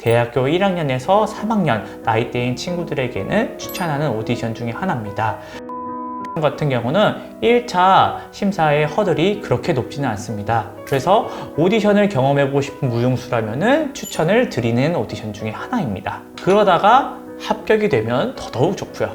대학교 1학년에서 3학년 나이대인 친구들에게는 추천하는 오디션 중에 하나입니다. 같은 경우는 1차 심사의 허들이 그렇게 높지는 않습니다. 그래서 오디션을 경험해보고 싶은 무용수라면 추천을 드리는 오디션 중에 하나입니다. 그러다가 합격이 되면 더더욱 좋고요.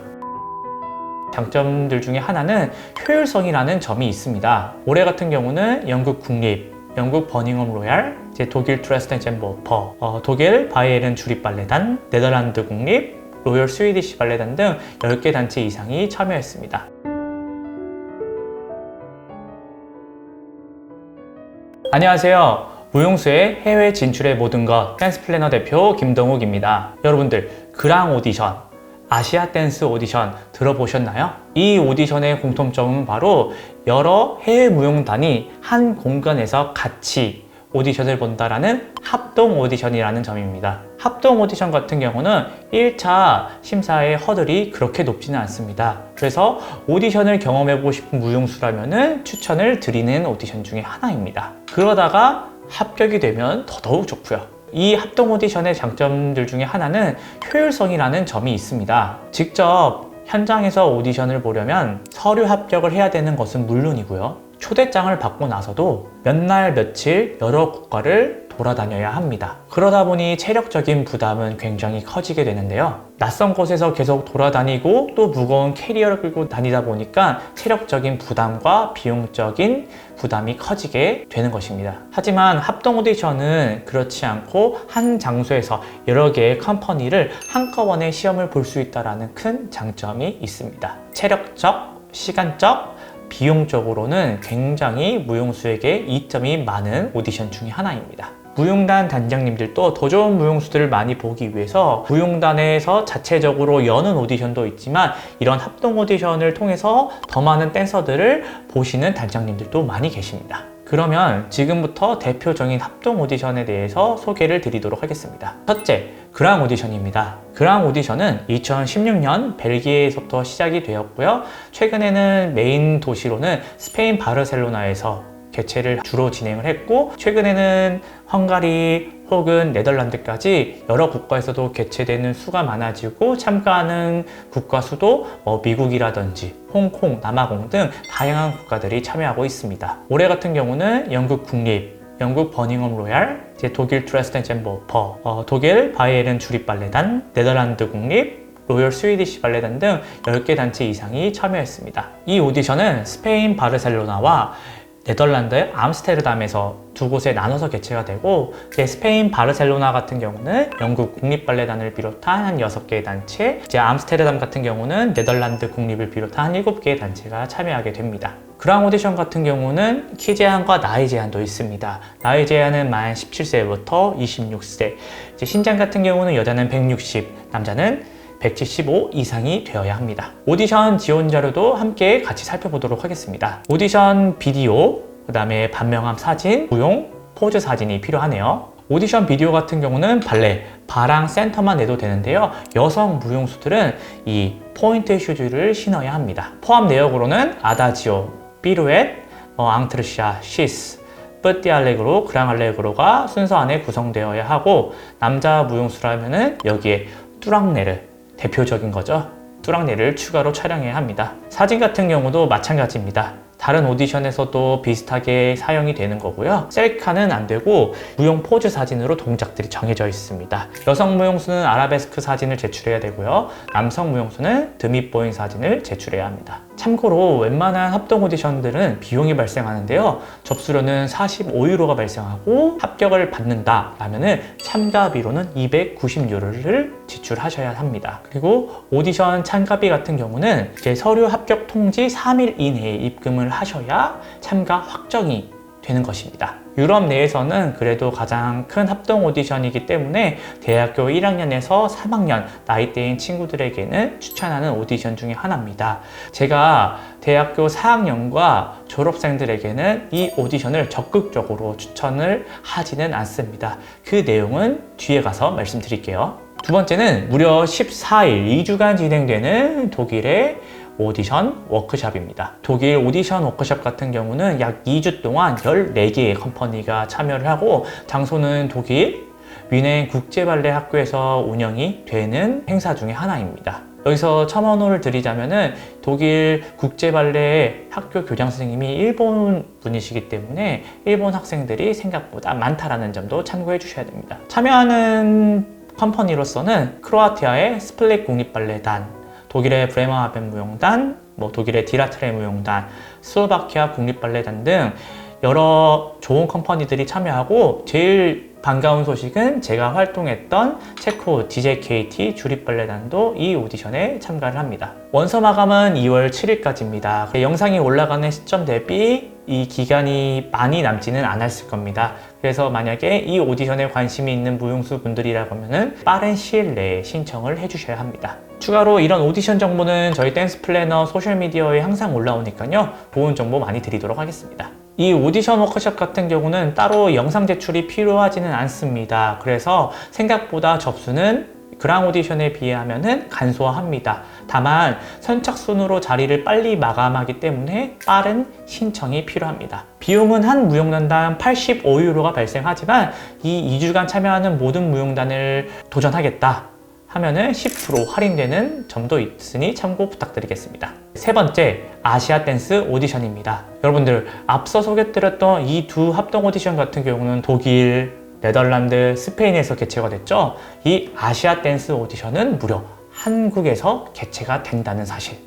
장점들 중에 하나는 효율성이라는 점이 있습니다. 올해 같은 경우는 영국 국립, 영국 버닝엄 로얄, 독일 드레스덴 챔버 오퍼, 독일 바이에른 주립 발레단, 네덜란드 국립, 로열 스위디시 발레단 등 10개 단체 이상이 참여했습니다. 안녕하세요. 무용수의 해외 진출의 모든 것 댄스 플래너 대표 김동욱입니다. 여러분들 그랑 오디션, 아시아 댄스 오디션 들어보셨나요? 이 오디션의 공통점은 바로 여러 해외 무용단이 한 공간에서 같이 오디션을 본다라는 합동 오디션이라는 점입니다. 합동 오디션 같은 경우는 1차 심사의 허들이 그렇게 높지는 않습니다. 그래서 오디션을 경험해보고 싶은 무용수라면 추천을 드리는 오디션 중에 하나입니다. 그러다가 합격이 되면 더더욱 좋고요. 이 합동 오디션의 장점들 중에 하나는 효율성이라는 점이 있습니다. 직접 현장에서 오디션을 보려면 서류 합격을 해야 되는 것은 물론이고요. 초대장을 받고 나서도 몇 날 며칠 여러 국가를 돌아다녀야 합니다. 그러다 보니 체력적인 부담은 굉장히 커지게 되는데요. 낯선 곳에서 계속 돌아다니고 또 무거운 캐리어를 끌고 다니다 보니까 체력적인 부담과 비용적인 부담이 커지게 되는 것입니다. 하지만 합동 오디션은 그렇지 않고 한 장소에서 여러 개의 컴퍼니를 한꺼번에 시험을 볼 수 있다는 큰 장점이 있습니다. 체력적, 시간적, 비용적으로는 굉장히 무용수에게 이점이 많은 오디션 중에 하나입니다. 무용단 단장님들도 더 좋은 무용수들을 많이 보기 위해서 무용단에서 자체적으로 여는 오디션도 있지만 이런 합동 오디션을 통해서 더 많은 댄서들을 보시는 단장님들도 많이 계십니다. 그러면 지금부터 대표적인 합동 오디션에 대해서 소개를 드리도록 하겠습니다. 첫째, 그랑 오디션입니다. 그랑 오디션은 2016년 벨기에에서부터 시작이 되었고요. 최근에는 메인 도시로는 스페인 바르셀로나에서 개최를 주로 진행을 했고, 최근에는 헝가리 혹은 네덜란드까지 여러 국가에서도 개최되는 수가 많아지고 참가하는 국가 수도 미국이라든지 홍콩, 남아공 등 다양한 국가들이 참여하고 있습니다. 올해 같은 경우는 영국 국립, 영국 버닝엄 로얄, 독일 드레스덴 챔버 오퍼, 독일 바이에른 주립 발레단, 네덜란드 국립, 로열 스위디시 발레단 등 10개 단체 이상이 참여했습니다. 이 오디션은 스페인 바르셀로나와 네덜란드 암스테르담에서 두 곳에 나눠서 개최가 되고, 스페인 바르셀로나 같은 경우는 영국 국립발레단을 비롯한 한 6개의 단체, 암스테르담 같은 경우는 네덜란드 국립을 비롯한 한 7개의 단체가 참여하게 됩니다. 그랑 오디션 같은 경우는 키 제한과 나이 제한도 있습니다. 나이 제한은 만 17세부터 26세, 신장 같은 경우는 여자는 160, 남자는 175 이상이 되어야 합니다. 오디션 지원 자료도 함께 같이 살펴보도록 하겠습니다. 오디션 비디오, 그 다음에 반명함 사진, 무용, 포즈 사진이 필요하네요. 오디션 비디오 같은 경우는 발레, 바랑 센터만 내도 되는데요. 여성 무용수들은 이 포인트 슈즈를 신어야 합니다. 포함 내역으로는 아다지오, 피루엣, 앙트르샤, 시스, 뿌띠 알레그로, 그랑 알레그로가 순서 안에 구성되어야 하고, 남자 무용수라면은 여기에 뚜랑네르, 대표적인 거죠. 뚜랑네를 추가로 촬영해야 합니다. 사진 같은 경우도 마찬가지입니다. 다른 오디션에서도 비슷하게 사용이 되는 거고요. 셀카는 안 되고 무용 포즈 사진으로 동작들이 정해져 있습니다. 여성 무용수는 아라베스크 사진을 제출해야 되고요. 남성 무용수는 드밋 보인 사진을 제출해야 합니다. 참고로 웬만한 합동 오디션들은 비용이 발생하는데요. 접수료는 45유로가 발생하고, 합격을 받는다 라면은 참가비로는 290유로를 지출하셔야 합니다. 그리고 오디션 참가비 같은 경우는 서류 합격 통지 3일 이내에 입금을 하셔야 참가 확정이 되는 것입니다. 유럽 내에서는 그래도 가장 큰 합동 오디션이기 때문에 대학교 1학년에서 3학년 나이대인 친구들에게는 추천하는 오디션 중에 하나입니다. 제가 대학교 4학년과 졸업생들에게는 이 오디션을 적극적으로 추천을 하지는 않습니다. 그 내용은 뒤에 가서 말씀드릴게요. 두 번째는 무려 14일, 2주간 진행되는 독일의 오디션 워크숍입니다. 독일 오디션 워크숍 같은 경우는 약 2주 동안 14개의 컴퍼니가 참여를 하고, 장소는 독일 위넨 국제발레학교에서 운영이 되는 행사 중에 하나입니다. 여기서 첨언호를 드리자면은 독일 국제발레 학교 교장 선생님이 일본 분이시기 때문에 일본 학생들이 생각보다 많다라는 점도 참고해 주셔야 됩니다. 참여하는 컴퍼니로서는 크로아티아의 스플릿 국립발레단, 독일의 브레머하벤 무용단, 독일의 디라트레 무용단, 슬로바키아 국립발레단 등 여러 좋은 컴퍼니들이 참여하고 제일 반가운 소식은 제가 활동했던 체코 DJKT 주립발레단도 이 오디션에 참가를 합니다. 원서 마감은 2월 7일까지입니다. 영상이 올라가는 시점 대비 이 기간이 많이 남지는 않았을 겁니다. 그래서 만약에 이 오디션에 관심이 있는 무용수 분들이라고 하면은 빠른 시일 내에 신청을 해주셔야 합니다. 추가로 이런 오디션 정보는 저희 댄스 플래너 소셜미디어에 항상 올라오니까요. 좋은 정보 많이 드리도록 하겠습니다. 이 오디션 워크숍 같은 경우는 따로 영상 제출이 필요하지는 않습니다. 그래서 생각보다 접수는 그랑 오디션에 비하면 간소합니다. 다만 선착순으로 자리를 빨리 마감하기 때문에 빠른 신청이 필요합니다. 비용은 한 무용단당 85유로가 발생하지만 이 2주간 참여하는 모든 무용단을 도전하겠다 하면은 10% 할인되는 점도 있으니 참고 부탁드리겠습니다. 세 번째, 아시아 댄스 오디션입니다. 여러분들 앞서 소개드렸던 이 두 합동 오디션 같은 경우는 독일, 네덜란드, 스페인에서 개최가 됐죠. 이 아시아 댄스 오디션은 무려 한국에서 개최가 된다는 사실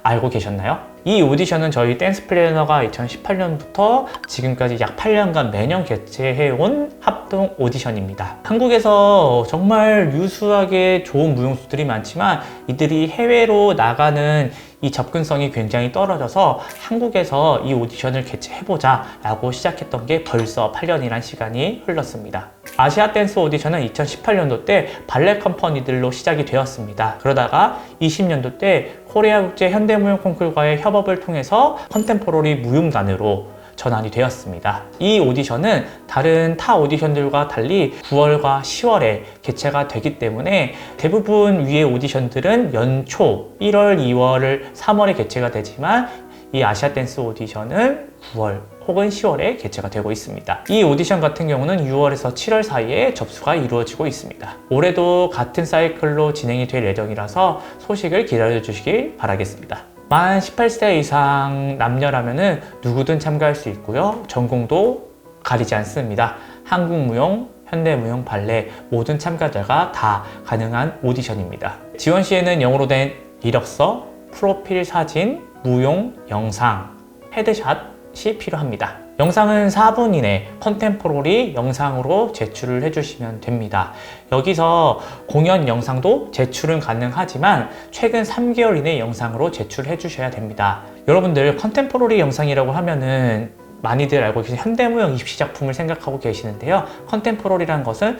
알고 계셨나요? 이 오디션은 저희 댄스 플래너가 2018년부터 지금까지 약 8년간 매년 개최해온 합동 오디션입니다. 한국에서 정말 유수하게 좋은 무용수들이 많지만 이들이 해외로 나가는 이 접근성이 굉장히 떨어져서 한국에서 이 오디션을 개최해보자 라고 시작했던 게 벌써 8년이란 시간이 흘렀습니다. 아시아 댄스 오디션은 2018년도 때 발레 컴퍼니들로 시작이 되었습니다. 그러다가 20년도 때 코리아 국제 현대무용 콩쿨과의 협업을 통해서 컨템포러리 무용단으로 전환이 되었습니다. 이 오디션은 다른 타 오디션들과 달리 9월과 10월에 개최가 되기 때문에 대부분 위의 오디션들은 연초 1월, 2월, 3월에 개최가 되지만 이 아시아 댄스 오디션은 9월 혹은 10월에 개최가 되고 있습니다. 이 오디션 같은 경우는 6월에서 7월 사이에 접수가 이루어지고 있습니다. 올해도 같은 사이클로 진행이 될 예정이라서 소식을 기다려 주시길 바라겠습니다. 만 18세 이상 남녀라면 누구든 참가할 수 있고요. 전공도 가리지 않습니다. 한국무용, 현대무용, 발레 모든 참가자가 다 가능한 오디션입니다. 지원 시에는 영어로 된 이력서, 프로필 사진, 무용, 영상, 헤드샷이 필요합니다. 영상은 4분 이내 컨템포러리 영상으로 제출을 해주시면 됩니다. 여기서 공연 영상도 제출은 가능하지만 최근 3개월 이내 영상으로 제출해 주셔야 됩니다. 여러분들 컨템포러리 영상이라고 하면은 많이들 알고 계신 현대무용 입시작품을 생각하고 계시는데요. 컨템포러리라는 것은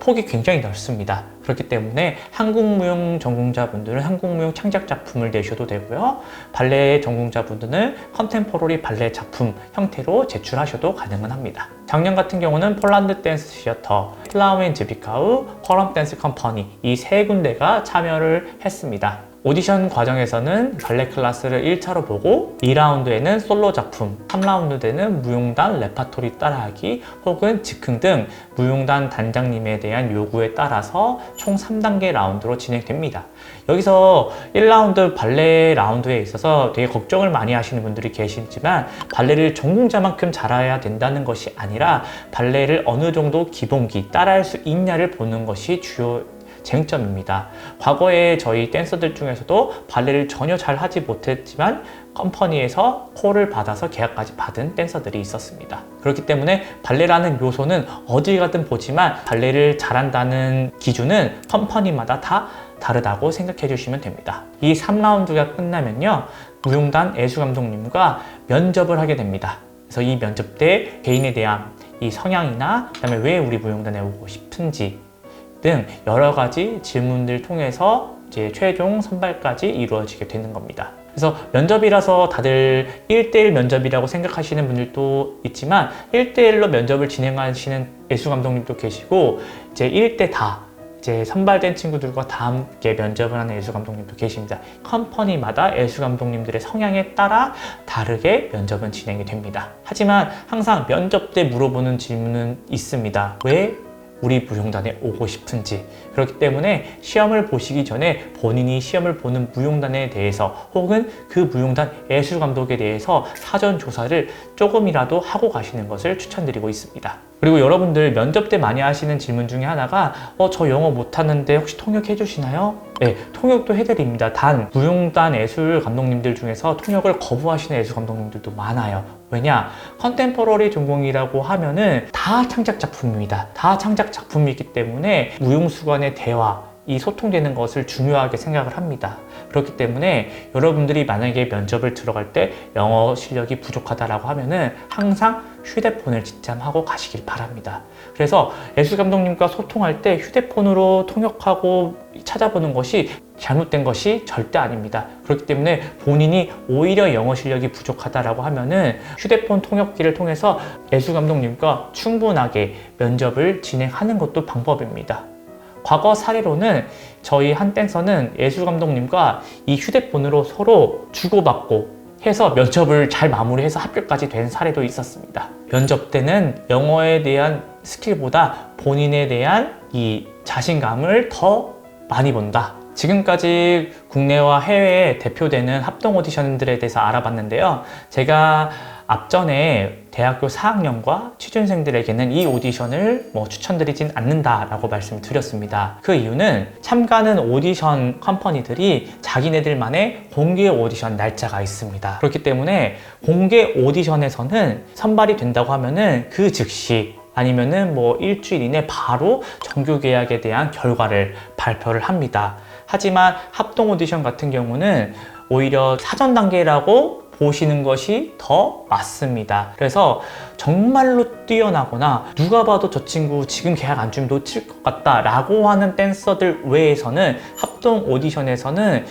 폭이 굉장히 넓습니다. 그렇기 때문에 한국무용 전공자분들은 한국무용 창작작품을 내셔도 되고요. 발레 전공자분들은 컨템포러리 발레 작품 형태로 제출하셔도 가능은 합니다. 작년 같은 경우는 폴란드 댄스 시어터, 플라우엔 즈비카우, 허럼 댄스 컴퍼니 이 세 군데가 참여를 했습니다. 오디션 과정에서는 발레 클래스를 1차로 보고 2라운드에는 솔로 작품, 3라운드에는 무용단 레파토리 따라하기 혹은 즉흥 등 무용단 단장님에 대한 요구에 따라서 총 3단계 라운드로 진행됩니다. 여기서 1라운드 발레 라운드에 있어서 되게 걱정을 많이 하시는 분들이 계시지만 발레를 전공자만큼 잘해야 된다는 것이 아니라 발레를 어느 정도 기본기 따라할 수 있냐를 보는 것이 주요 쟁점입니다. 과거에 저희 댄서들 중에서도 발레를 전혀 잘 하지 못했지만 컴퍼니에서 콜을 받아서 계약까지 받은 댄서들이 있었습니다. 그렇기 때문에 발레라는 요소는 어딜 가든 보지만 발레를 잘한다는 기준은 컴퍼니마다 다 다르다고 생각해 주시면 됩니다. 이 3라운드가 끝나면요, 무용단 애수 감독님과 면접을 하게 됩니다. 그래서 이 면접 때 개인에 대한 이 성향이나 그다음에 왜 우리 무용단에 오고 싶은지 등 여러 가지 질문들 통해서 이제 최종 선발까지 이루어지게 되는 겁니다. 그래서 면접이라서 다들 1대1 면접이라고 생각하시는 분들도 있지만 1대1로 면접을 진행하시는 애수 감독님도 계시고 이제 1대 다 이제 선발된 친구들과 다 함께 면접을 하는 애수 감독님도 계십니다. 컴퍼니마다 애수 감독님들의 성향에 따라 다르게 면접은 진행이 됩니다. 하지만 항상 면접 때 물어보는 질문은 있습니다. 왜 우리 무용단에 오고 싶은지. 그렇기 때문에 시험을 보시기 전에 본인이 시험을 보는 무용단에 대해서 혹은 그 무용단 예술감독에 대해서 사전 조사를 조금이라도 하고 가시는 것을 추천드리고 있습니다. 그리고 여러분들 면접 때 많이 하시는 질문 중에 하나가 저 영어 못하는데 혹시 통역해 주시나요? 네, 통역도 해드립니다. 단 무용단 예술 감독님들 중에서 통역을 거부하시는 예술 감독님들도 많아요. 왜냐? 컨템포러리 전공이라고 하면은 다 창작 작품입니다. 다 창작 작품이기 때문에 무용수 간의 대화, 이 소통되는 것을 중요하게 생각을 합니다. 그렇기 때문에 여러분들이 만약에 면접을 들어갈 때 영어 실력이 부족하다라고 하면은 항상 휴대폰을 지참하고 가시길 바랍니다. 그래서 예술 감독님과 소통할 때 휴대폰으로 통역하고 찾아보는 것이 잘못된 것이 절대 아닙니다. 그렇기 때문에 본인이 오히려 영어 실력이 부족하다라고 하면은 휴대폰 통역기를 통해서 예술 감독님과 충분하게 면접을 진행하는 것도 방법입니다. 과거 사례로는 저희 한 댄서는 예술 감독님과 이 휴대폰으로 서로 주고받고 해서 면접을 잘 마무리해서 합격까지 된 사례도 있었습니다. 면접 때는 영어에 대한 스킬보다 본인에 대한 이 자신감을 더 많이 본다. 지금까지 국내와 해외에 대표되는 합동 오디션들에 대해서 알아봤는데요. 제가 앞전에 대학교 4학년과 취준생들에게는 이 오디션을 추천드리진 않는다라고 말씀을 드렸습니다. 그 이유는 참가하는 오디션 컴퍼니들이 자기네들만의 공개 오디션 날짜가 있습니다. 그렇기 때문에 공개 오디션에서는 선발이 된다고 하면은 그 즉시 아니면은 일주일 이내 바로 정규 계약에 대한 결과를 발표를 합니다. 하지만 합동 오디션 같은 경우는 오히려 사전 단계라고 보시는 것이 더 맞습니다. 그래서 정말로 뛰어나거나 누가 봐도 저 친구 지금 계약 안 주면 놓칠 것 같다 라고 하는 댄서들 외에서는 합동 오디션에서는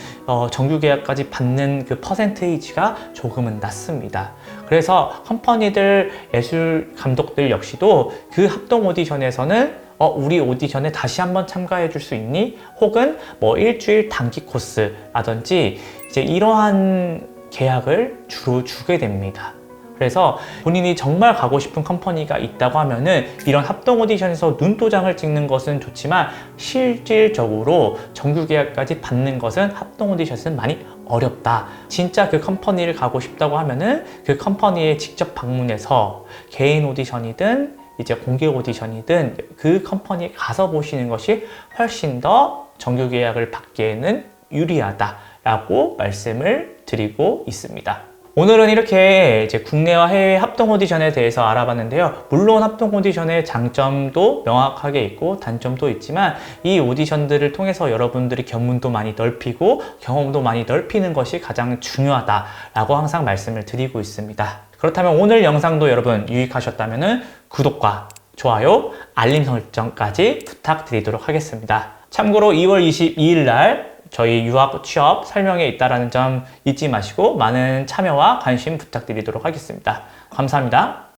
정규 계약까지 받는 그 퍼센테이지가 조금은 낮습니다. 그래서 컴퍼니들, 예술 감독들 역시도 그 합동 오디션에서는 우리 오디션에 다시 한번 참가해 줄 수 있니? 혹은 일주일 단기 코스라든지 이제 이러한 계약을 주로 주게 됩니다. 그래서 본인이 정말 가고 싶은 컴퍼니가 있다고 하면은 이런 합동 오디션에서 눈도장을 찍는 것은 좋지만 실질적으로 정규 계약까지 받는 것은 합동 오디션은 많이 어렵다. 진짜 그 컴퍼니를 가고 싶다고 하면은 그 컴퍼니에 직접 방문해서 개인 오디션이든 이제 공개 오디션이든 그 컴퍼니에 가서 보시는 것이 훨씬 더 정규 계약을 받기에는 유리하다라고 말씀을 드리고 있습니다. 오늘은 이렇게 이제 국내와 해외 합동 오디션에 대해서 알아봤는데요. 물론 합동 오디션의 장점도 명확하게 있고 단점도 있지만 이 오디션들을 통해서 여러분들이 견문도 많이 넓히고 경험도 많이 넓히는 것이 가장 중요하다라고 항상 말씀을 드리고 있습니다. 그렇다면 오늘 영상도 여러분 유익하셨다면 구독과 좋아요, 알림 설정까지 부탁드리도록 하겠습니다. 참고로 2월 22일 날 저희 유학 취업 설명에 있다는 점 잊지 마시고 많은 참여와 관심 부탁드리도록 하겠습니다. 감사합니다.